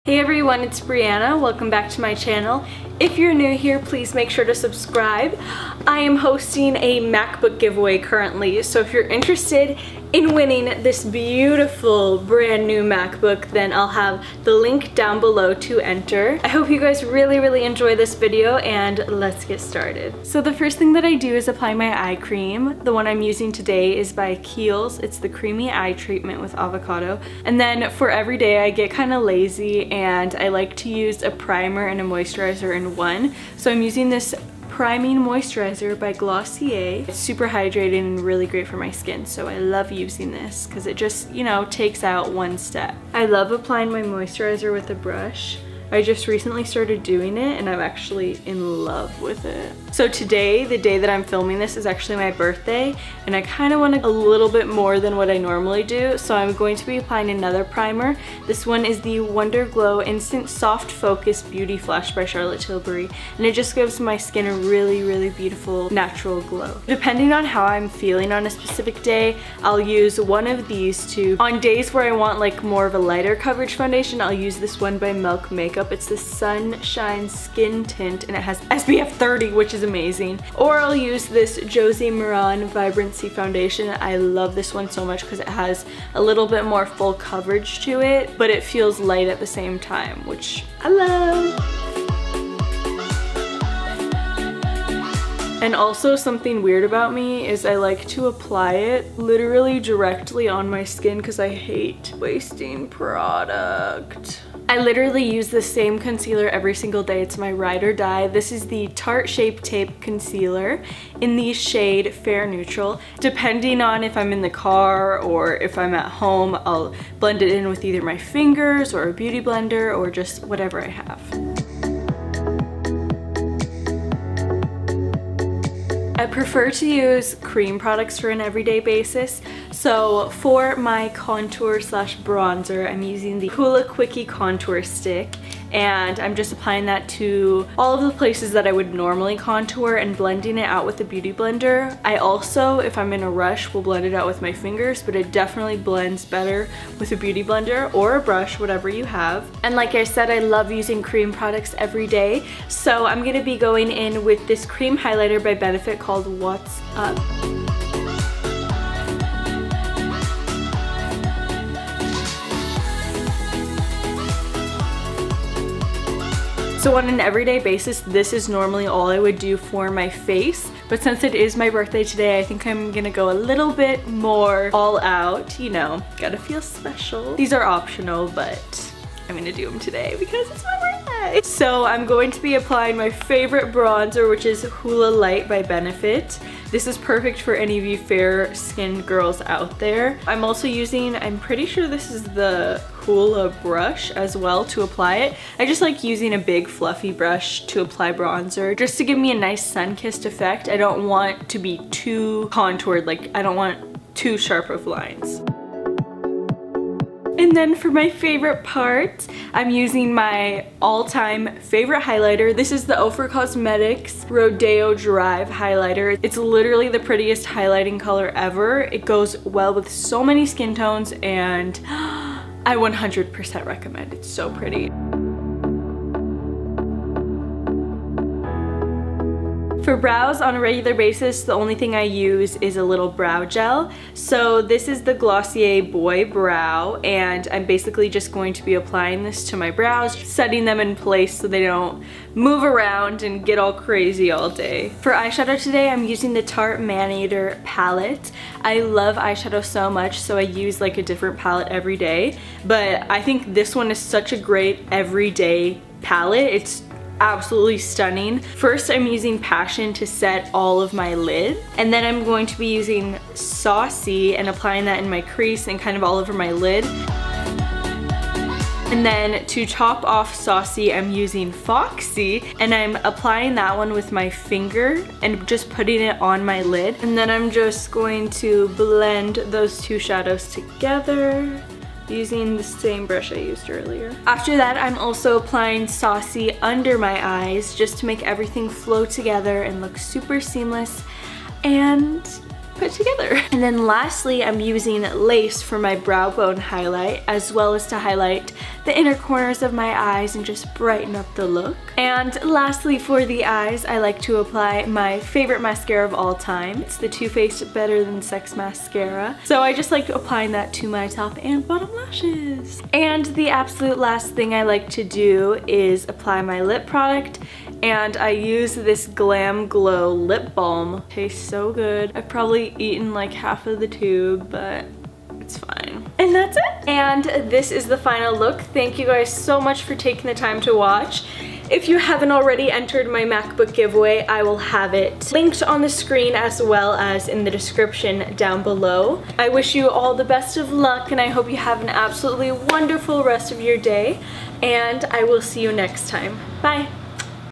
Hey everyone, it's Brianna. Welcome back to my channel. If you're new here, please make sure to subscribe. I am hosting a MacBook giveaway currently, so if you're interested in winning this beautiful brand new MacBook, then I'll have the link down below to enter. I hope you guys really enjoy this video, and let's get started. So the first thing that I do is apply my eye cream. The one I'm using today is by Kiehl's. It's the Creamy Eye Treatment with Avocado. And then for every day I get kind of lazy and I like to use a primer and a moisturizer in one. So I'm using this priming moisturizer by Glossier. It's super hydrating and really great for my skin, so I love using this because it just, you know, takes out one step. I love applying my moisturizer with a brush. I just recently started doing it and I'm actually in love with it. So today, the day that I'm filming this, is actually my birthday, and I kind of want a little bit more than what I normally do, so I'm going to be applying another primer. This one is the Wonder Glow Instant Soft Focus Beauty Flash by Charlotte Tilbury, and it just gives my skin a really beautiful natural glow. Depending on how I'm feeling on a specific day, I'll use one of these two. On days where I want like more of a lighter coverage foundation, I'll use this one by Milk Makeup. It's the Sunshine Skin Tint and it has SPF 30, which is amazing. Or I'll use this Josie Maran Vibrancy foundation. I love this one so much because it has a little bit more full coverage to it, but it feels light at the same time, which I love. And also, something weird about me is I like to apply it literally directly on my skin because I hate wasting product. I literally use the same concealer every single day. It's my ride or die. This is the Tarte Shape Tape Concealer in the shade Fair Neutral. Depending on if I'm in the car or if I'm at home, I'll blend it in with either my fingers or a beauty blender or just whatever I have. I prefer to use cream products for an everyday basis. So for my contour slash bronzer, I'm using the Hoola Quickie Contour Stick, and I'm just applying that to all of the places that I would normally contour and blending it out with a beauty blender. I also, if I'm in a rush, will blend it out with my fingers, but it definitely blends better with a beauty blender or a brush, whatever you have. And like I said, I love using cream products every day, so I'm gonna be going in with this cream highlighter by Benefit called What's Up. So on an everyday basis, this is normally all I would do for my face, but since it is my birthday today, I think I'm gonna go a little bit more all out, you know, gotta feel special. These are optional, but I'm gonna do them today because it's my birthday. So I'm going to be applying my favorite bronzer, which is Hoola Light by Benefit. This is perfect for any of you fair skinned girls out there. I'm also using, I'm pretty sure this is the Hoola brush as well to apply it. I just like using a big fluffy brush to apply bronzer just to give me a nice sun-kissed effect. I don't want to be too contoured, like I don't want too sharp of lines. And then for my favorite part, I'm using my all-time favorite highlighter. This is the Ofra Cosmetics Rodeo Drive highlighter. It's literally the prettiest highlighting color ever. It goes well with so many skin tones, and I 100% recommend. It's so pretty. For brows on a regular basis, the only thing I use is a little brow gel. So this is the Glossier Boy Brow, and I'm basically just going to be applying this to my brows, setting them in place so they don't move around and get all crazy all day. For eyeshadow today, I'm using the Tarte Manator palette. I love eyeshadow so much, so I use like a different palette every day, but I think this one is such a great everyday palette. It's absolutely stunning. First, I'm using Passion to set all of my lid, and then I'm going to be using Saucy and applying that in my crease and kind of all over my lid. And then to top off Saucy, I'm using Foxy, and I'm applying that one with my finger and just putting it on my lid. And then I'm just going to blend those two shadows together using the same brush I used earlier. After that, I'm also applying Saucy under my eyes just to make everything flow together and look super seamless. And put together. And then lastly, I'm using lace for my brow bone highlight, as well as to highlight the inner corners of my eyes and just brighten up the look. And lastly, for the eyes, I like to apply my favorite mascara of all time. It's the Too Faced Better Than Sex mascara. So I just like applying that to my top and bottom lashes. And the absolute last thing I like to do is apply my lip product, and I use this Glam Glow lip balm. Tastes so good. I've probably eaten like half of the tube, but it's fine. And that's it. And this is the final look. Thank you guys so much for taking the time to watch. If you haven't already entered my MacBook giveaway, I will have it linked on the screen as well as in the description down below. I wish you all the best of luck, and I hope you have an absolutely wonderful rest of your day, and I will see you next time. Bye!